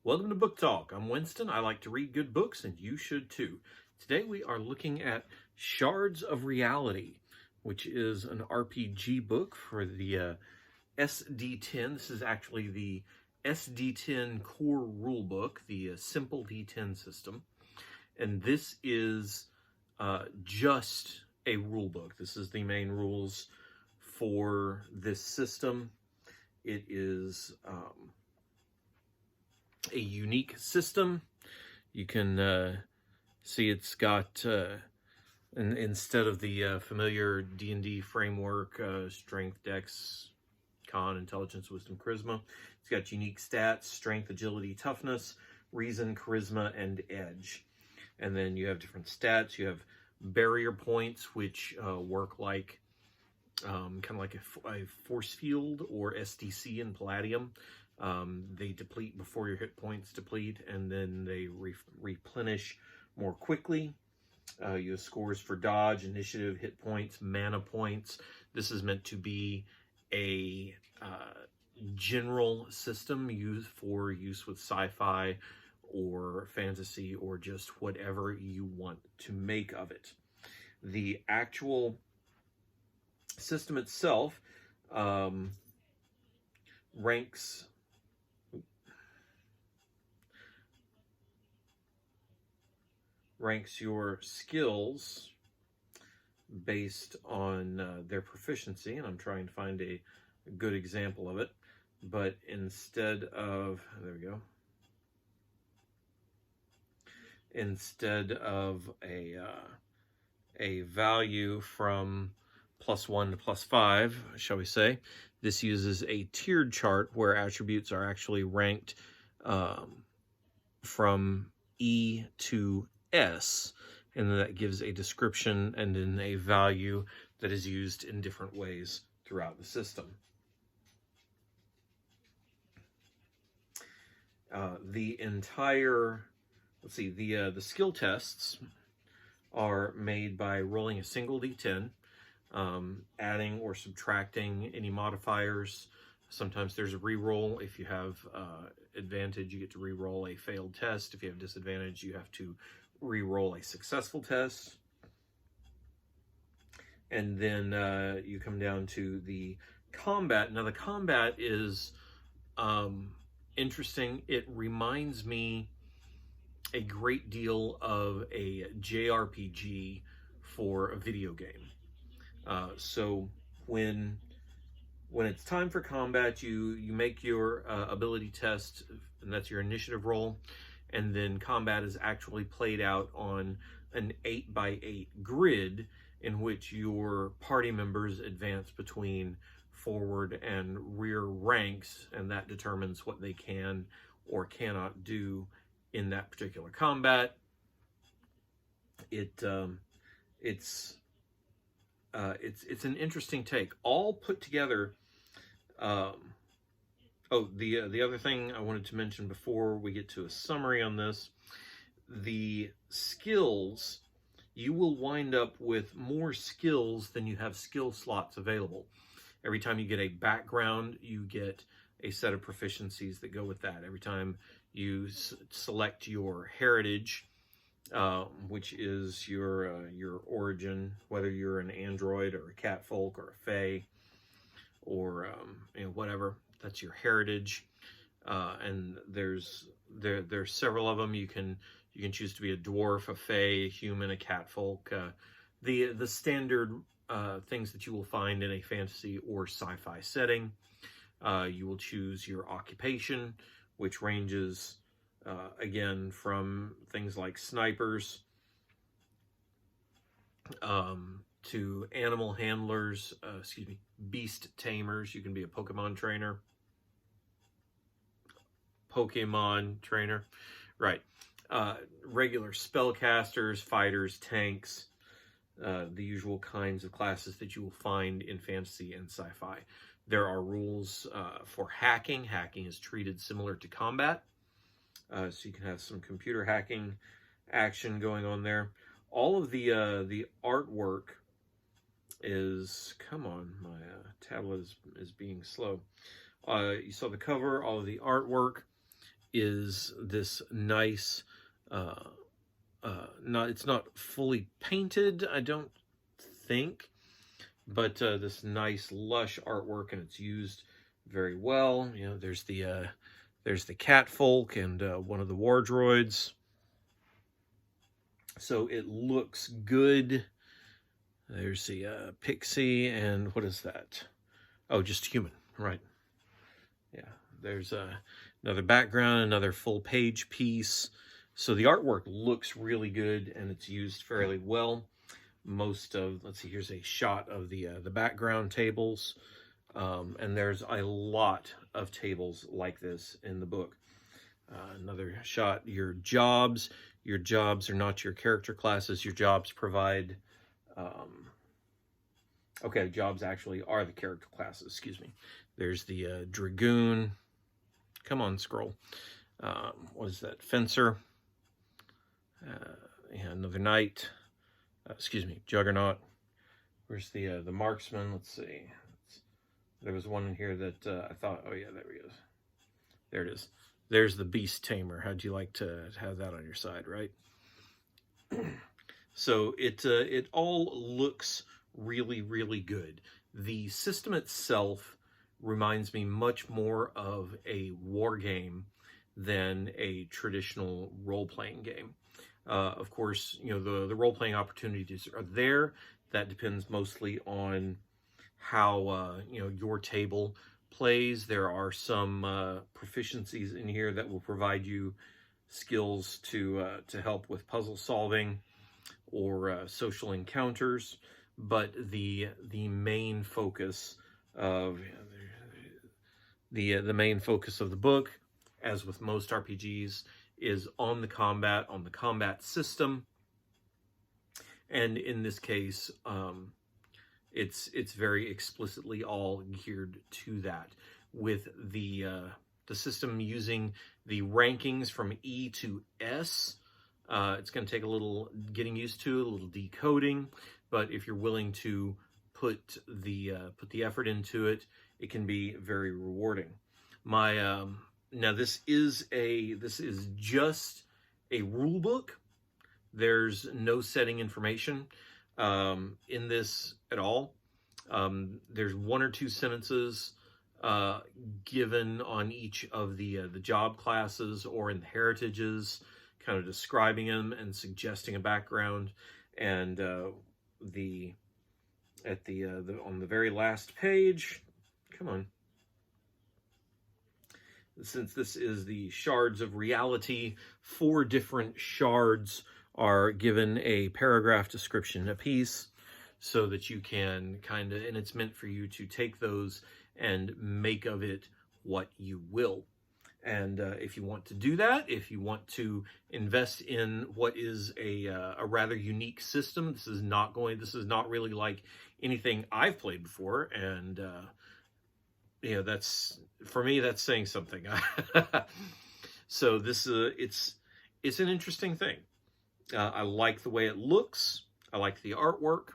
Welcome to Book Talk. I'm Winston. I like to read good books, and you should too. Today we are looking at Shards of Reality, which is an RPG book for the SD10. This is actually the SD10 core rulebook, the simple D10 system. And this is just a rulebook. This is the main rules for this system. It is a unique system. You can see it's got, instead of the familiar D&D framework, strength, dex, con, intelligence, wisdom, charisma, it's got unique stats: strength, agility, toughness, reason, charisma, and edge. And then you have different stats. You have barrier points, which work like kind of like a force field or SDC in Palladium. They deplete before your hit points deplete, and then they replenish more quickly. You have scores for dodge, initiative, hit points, mana points. This is meant to be a general system used for use with sci-fi or fantasy or just whatever you want to make of it. The actual system itself ranks your skills based on their proficiency, and I'm trying to find a good example of it. But instead of, there we go, instead of a value from +1 to +5, shall we say, this uses a tiered chart where attributes are actually ranked from E to S, and then that gives a description and then a value that is used in different ways throughout the system. The entire, the skill tests are made by rolling a single D10, adding or subtracting any modifiers. Sometimes there's a reroll. If you have advantage, you get to reroll a failed test. If you have disadvantage, you have to reroll a successful test. And then you come down to the combat. Now the combat is interesting. It reminds me a great deal of a JRPG for a video game. So when it's time for combat, you make your ability test, and that's your initiative roll, and then combat is actually played out on an 8x8 grid in which your party members advance between forward and rear ranks, and that determines what they can or cannot do in that particular combat. It's an interesting take, all put together. The other thing I wanted to mention before we get to a summary on this, the skills, you will wind up with more skills than you have skill slots available. Every time you get a background, you get a set of proficiencies that go with that. Every time you select your heritage, which is your origin, whether you're an android or a catfolk or a fae or whatever, that's your heritage. And there's several of them. You can choose to be a dwarf, a fae, a human, a catfolk. The standard things that you will find in a fantasy or sci-fi setting. You will choose your occupation, which ranges again from things like snipers to animal handlers, beast tamers. You can be a Pokemon trainer, right? Regular spellcasters, fighters, tanks, the usual kinds of classes that you will find in fantasy and sci-fi. There are rules for hacking. Hacking is treated similar to combat. So you can have some computer hacking action going on there. All of the artwork is, come on, my tablet is being slow. You saw the cover. All of the artwork is this nice, it's not fully painted, I don't think, but this nice lush artwork, and it's used very well. You know, there's the cat folk and one of the war droids. So it looks good. There's the pixie, and what is that? Oh, just human, right? Yeah, there's another background, another full page piece. So the artwork looks really good, and it's used fairly well. Most of, let's see, here's a shot of the background tables, and there's a lot of tables like this in the book. Another shot, your jobs. Your jobs are not your character classes. Your jobs provide, okay, jobs actually are the character classes, excuse me. There's the Dragoon. Come on, scroll. What is that? Fencer. Yeah, another Knight. Excuse me, Juggernaut. Where's the Marksman? Let's see. There was one in here that I thought, oh yeah, there he is. There it is. There's the Beast Tamer. How'd you like to have that on your side, right? So it all looks really, really good. The system itself reminds me much more of a war game than a traditional role-playing game. Of course, you know, the role-playing opportunities are there. That depends mostly on how, you know, your table plays. There are some proficiencies in here that will provide you skills to help with puzzle solving or social encounters. But the main focus of the main focus of the book, as with most RPGs, is on the combat system. And in this case, it's very explicitly all geared to that, with the system using the rankings from E to S. It's going to take a little getting used to, a little decoding, but if you're willing to put the effort into it, it can be very rewarding. Now this is just a rule book. There's no setting information in this at all. There's one or two sentences given on each of the job classes or in the heritages, kind of describing them and suggesting a background. And on the very last page, come on. Since this is the Shards of Reality, 4 different shards are given a paragraph description apiece, so that you can kind of, and it's meant for you to take those and make of it what you will. And if you want to do that, if you want to invest in what is a rather unique system, this is not really like anything I've played before, and you know, that's, for me, that's saying something. So this it's an interesting thing. I like the way it looks. I like the artwork.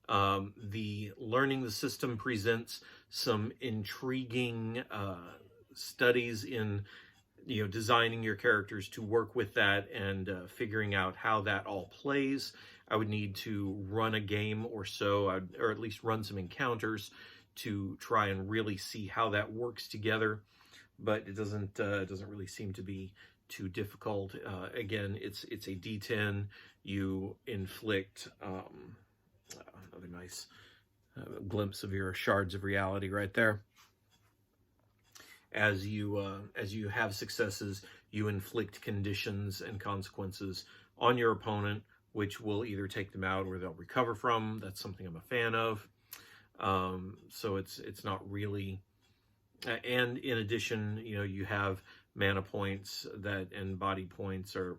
The learning the system presents some intriguing studies in, you know, designing your characters to work with that and figuring out how that all plays. I would need to run a game or so, or at least run some encounters to try and really see how that works together. But it doesn't really seem to be too difficult. Again, it's a D10. You inflict another nice glimpse of your Shards of Reality right there. As you have successes, you inflict conditions and consequences on your opponent, which will either take them out or they'll recover from. That's something I'm a fan of. So it's not really, and in addition, you know, you have mana points and body points, or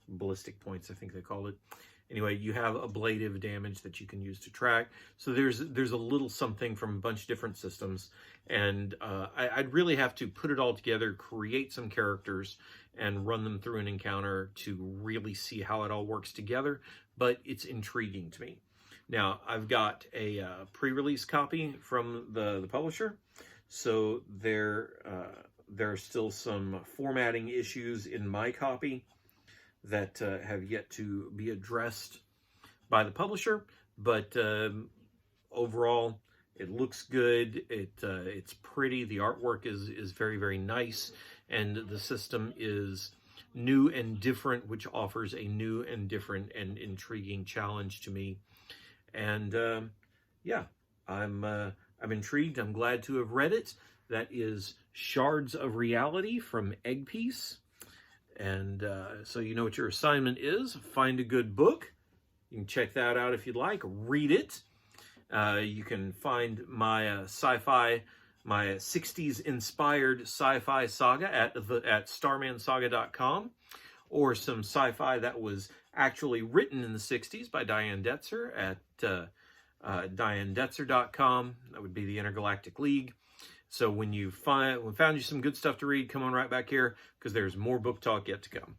ballistic points, I think they call it. Anyway, you have ablative damage that you can use to track. So there's a little something from a bunch of different systems, and I'd really have to put it all together, create some characters, and run them through an encounter to really see how it all works together. But it's intriguing to me. Now, I've got a pre-release copy from the publisher, so There are still some formatting issues in my copy that have yet to be addressed by the publisher, but overall, it looks good. It's pretty. The artwork is very, very nice, and the system is new and different, which offers a new and different and intriguing challenge to me. And yeah, I'm intrigued. I'm glad to have read it. That is Shards of Reality from Eggpiece. And so you know what your assignment is. Find a good book. You can check that out if you'd like. Read it. You can find my sci-fi, my 60s inspired sci-fi saga at starmansaga.com, or some sci-fi that was actually written in the 60s by Diane Detzer at dianedetzer.com. That would be the Intergalactic League. So when we found you some good stuff to read, come on right back here, because there's more book talk yet to come.